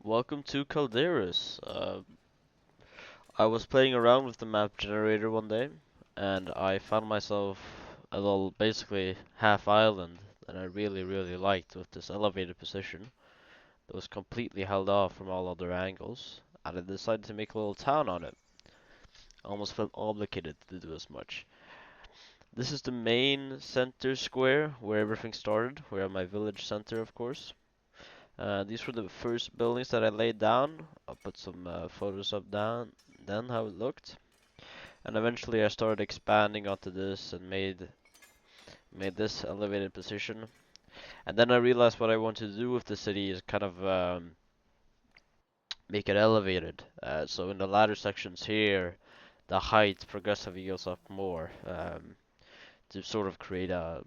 Welcome to Calderus. I was playing around with the map generator one day, and I found myself a little, basically half island that I really liked with this elevated position that was completely held off from all other angles, and I decided to make a little town on it. I almost felt obligated to do as much. This is the main center square where everything started, where my village center, of course. These were the first buildings that I laid down. I'll put some photos up down then how it looked. And eventually I started expanding onto this and made this elevated position. And then I realized what I want to do with the city is kind of make it elevated. So in the latter sections here, the height progressively goes up more to sort of create a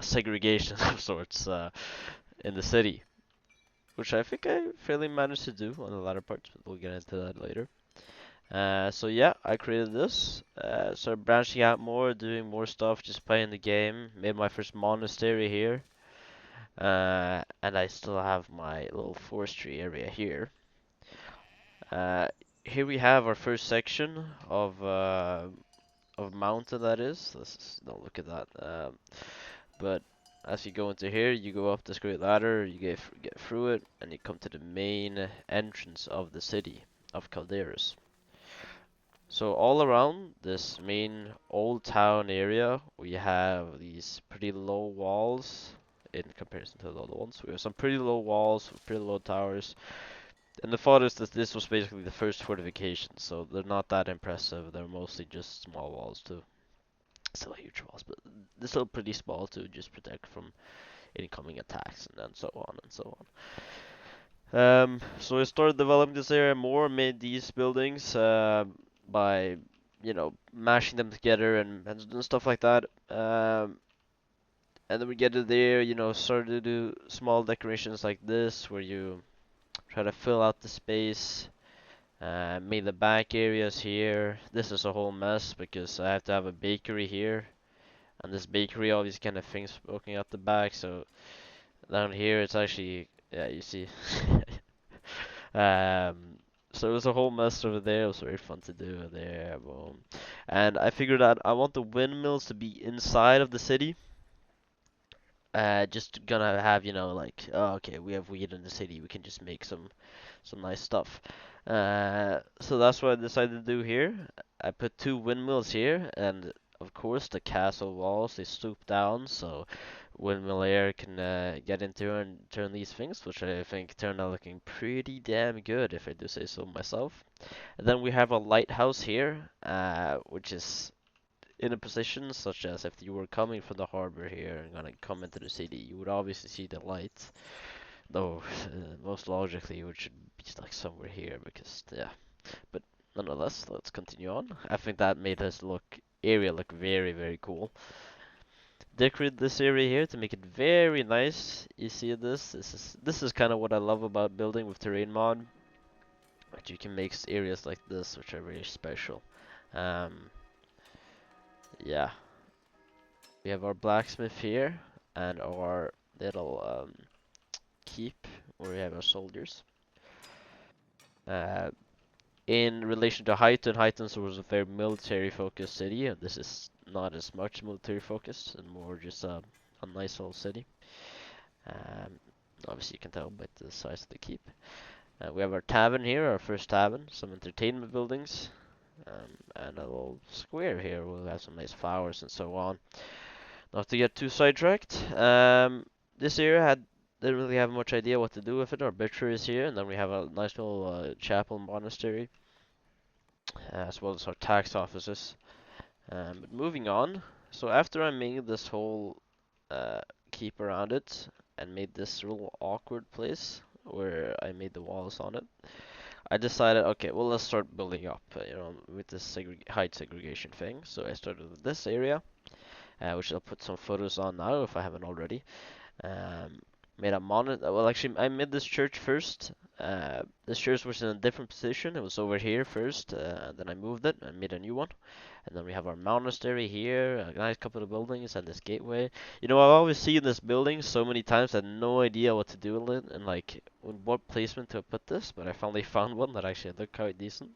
segregation of sorts in the city, which I think I fairly managed to do on the latter parts, but we'll get into that later. So yeah, I created this. Started branching out more, doing more stuff, just playing the game. Made my first monastery here. And I still have my little forestry area here. Uh, Here we have our first section of mountain that is. Don't look at that. But as you go into here, you go up this great ladder, you get through it, and you come to the main entrance of the city of Calderus. So all around this main old town area, we have these pretty low walls in comparison to the other ones. We have some pretty low walls, pretty low towers. And the thought is that this was basically the first fortification, so they're not that impressive. They're mostly just small walls too. Still huge walls, but they're still pretty small to just protect from incoming attacks and then so on and so on. So I started developing this area more, made these buildings by mashing them together and stuff like that. And then we get it there, started to do small decorations like this where you try to fill out the space. Made the back areas here. This is a whole mess because I have to have a bakery here. And this bakery, all these kind of things poking out the back. So down here, it's actually, yeah, you see. um, so it was a whole mess over there. It was very fun to do there. Boom. And I figured out I want the windmills to be inside of the city. Just gonna have, like, oh, okay, we have weed in the city, we can just make some nice stuff. So that's what I decided to do here. I put two windmills here, and of course the castle walls, they stoop down, so windmill air can get into and turn these things, which I think turned out looking pretty damn good, if I do say so myself. And then we have a lighthouse here, which is in a position such as if you were coming from the harbor here and gonna come into the city, you would obviously see the light. Though most logically, it should be like somewhere here because yeah. But nonetheless, let's continue on. I think that made this area look very cool. Decorate this area here to make it very nice. You see this? This is kind of what I love about building with terrain mod. That you can make areas like this, which are very special. Um, yeah. We have our blacksmith here and our little keep where we have our soldiers. Uh, in relation to Highton, Highton was a very military focused city, and this is not as much military focused and more just a nice old city. Um, Obviously, you can tell by the size of the keep. We have our tavern here, our first tavern, some entertainment buildings, and a little square here. We'll have some nice flowers and so on. Not to get too sidetracked. This area didn't really have much idea what to do with it. Our butcher is here, and then we have a nice little chapel monastery, as well as our tax offices. But moving on. So after I made this whole uh, keep around it and made this real awkward place where I made the walls on it, I decided, okay, well let's start building up, with this height segregation thing. So I started with this area, which I'll put some photos on now if I haven't already. Um, Made a monument. Well, actually, I made this church first, This church was in a different position. It was over here first, then I moved it and made a new one. And then we have our monastery here, a nice couple of buildings, and this gateway. You know, I've always seen this building so many times, I had no idea what to do with it, and like, what placement to put this, but I finally found one that actually looked quite decent.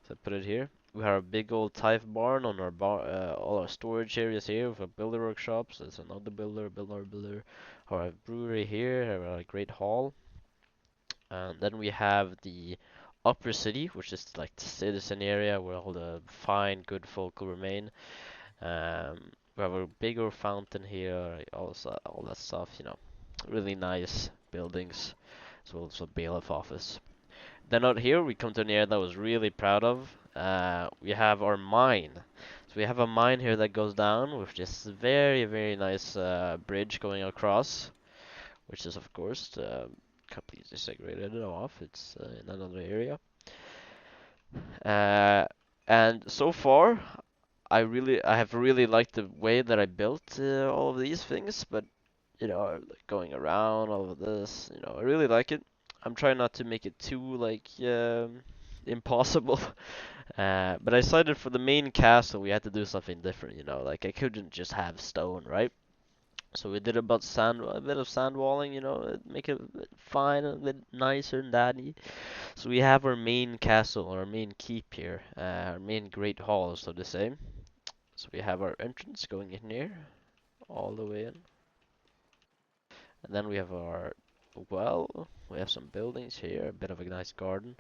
So I put it here. We have a big old tithe barn on our all our storage areas here with our builder workshops. There's another builder. Our brewery here, a great hall. And then we have the upper city, which is like the citizen area where all the fine, good folk will remain. We have a bigger fountain here, all that stuff, you know, really nice buildings. So also bailiff office. Then out here we come to an area that I was really proud of. We have our mine. So we have a mine here that goes down with this very, very nice bridge going across, which is of course completely segregated off. It's in another area. Uh, and so far, I have really liked the way that I built all of these things, but you know, like going around all of this, you know, I really like it. I'm trying not to make it too like impossible. But I decided for the main castle we had to do something different, you know, like I couldn't just have stone, right? So we did about a bit of sand walling, you know, make it a bit fine, a bit nicer and dandy. So we have our main castle, our main keep here, our main great hall, so to say. So we have our entrance going in here, all the way in. And then we have our well, we have some buildings here, a bit of a nice garden,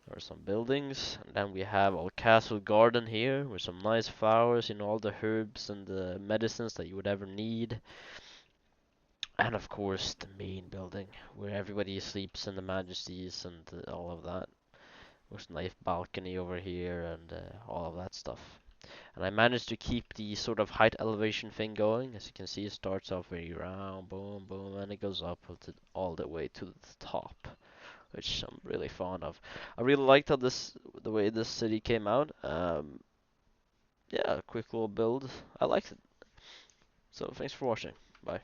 or some buildings. And then we have our castle garden here, with some nice flowers, you know, all the herbs and the medicines that you would ever need. And of course, the main building, where everybody sleeps in the majesties and all of that. There's a nice balcony over here and all of that stuff. And I managed to keep the sort of height elevation thing going. As you can see, it starts off very round, boom, boom, and it goes up all the way to the top, which I'm really fond of. I really liked the way this city came out. Yeah, a quick little build. I liked it. So thanks for watching. Bye.